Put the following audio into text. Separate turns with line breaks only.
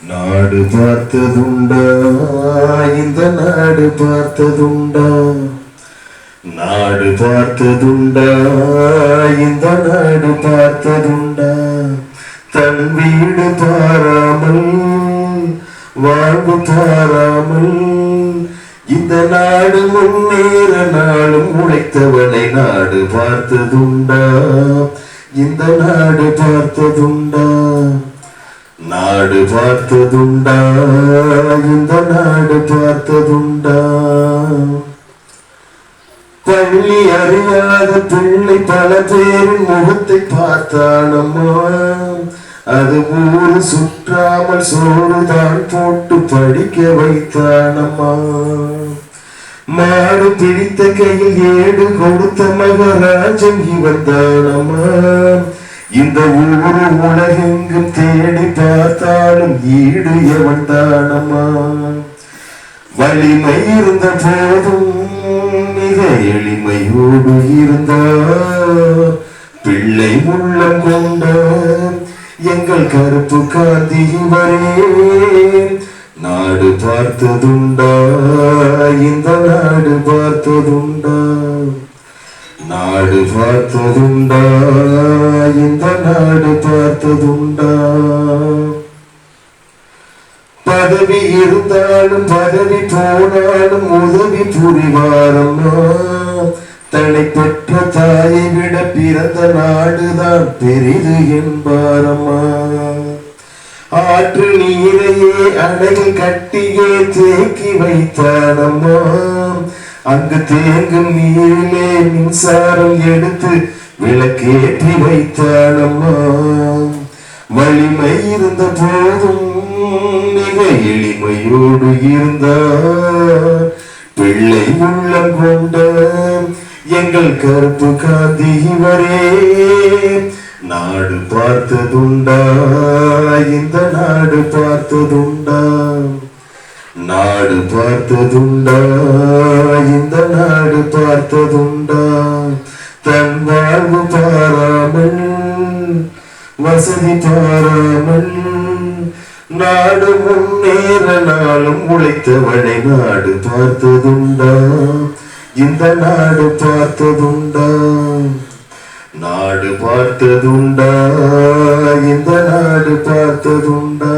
நாடு பார்த்ததுண்டா, இந்த நாடு பார்த்ததுண்டா, நாடு பார்த்ததுண்டா, இந்த நாடு பார்த்ததுண்டா, தன் வீடு பாராமல் வாழ்வு பாராமல் இந்த நாடு முன்னேற நாளும் உழைத்தவனை நாடு பார்த்ததுண்டா, இந்த நாடு பார்த்ததுண்டா, நாடு பார்த்ததுண்டா, இந்த நாடு பார்த்ததுண்டா. பள்ளி அறியாத பிள்ளை பல பேரின் முகத்தை பார்த்தானம்மா, அது ஊரு சுற்றாமல் சோறுதான் போட்டு படிக்க வைத்தானம்மா. மாடு பிடித்த கையில் ஏடு கொடுத்த மகராஜன் இவன் தானம்மா. இந்த ஊரு உலகெங்கும் தேடி பார்த்தாலும் ஈடு எவன் தானம்மா. வலிமை இருந்த போதும் மிக எளிமையோடு இருந்தார் பிள்ளை உள்ளம் கொண்ட எங்கள் கருப்பு காந்தி இவரே. நாடு பார்த்ததுண்டா, இந்த நாடு பார்த்ததுண்டா, நாடு பார்த்ததுண்டா, இந்த நாடு பார்த்ததுண்டா. பதவி இருந்தாலும் பதவி போனாலும் உதவி புரிவாரம்மா. தன்னை பெற்ற தாயை விட பிறந்த நாடுதான் பெரிது என்பாரம்மா. ஆற்று நீரையே அணையில் கட்டியே தேக்கி வைத்தானம்மா. அங்கு தேங்கும் நீரிலே மின்சாரம் எடுத்து விளக்கேற்றி வைத்தானம்மா. வலிமை இருந்த போதும் மிக எளிமையோடு இருந்தார் பிள்ளை உள்ளம் கொண்ட எங்கள் கருப்பு காந்தி இவரே. நாடு பார்த்ததுண்டா, இந்த நாடு பார்த்ததுண்டா, நாடு பார்த்ததுண்டா, இந்த நாடு பார்த்ததுண்டா. தன் வாழ்வு பாராமல் வசதி பாராமல் நாடு முன்னேற நாளும் உழைத்தவனை நாடு பார்த்ததுண்டா, இந்த நாடு பார்த்ததுண்டா, நாடு பார்த்ததுண்டா, இந்த நாடு பார்த்ததுண்டா.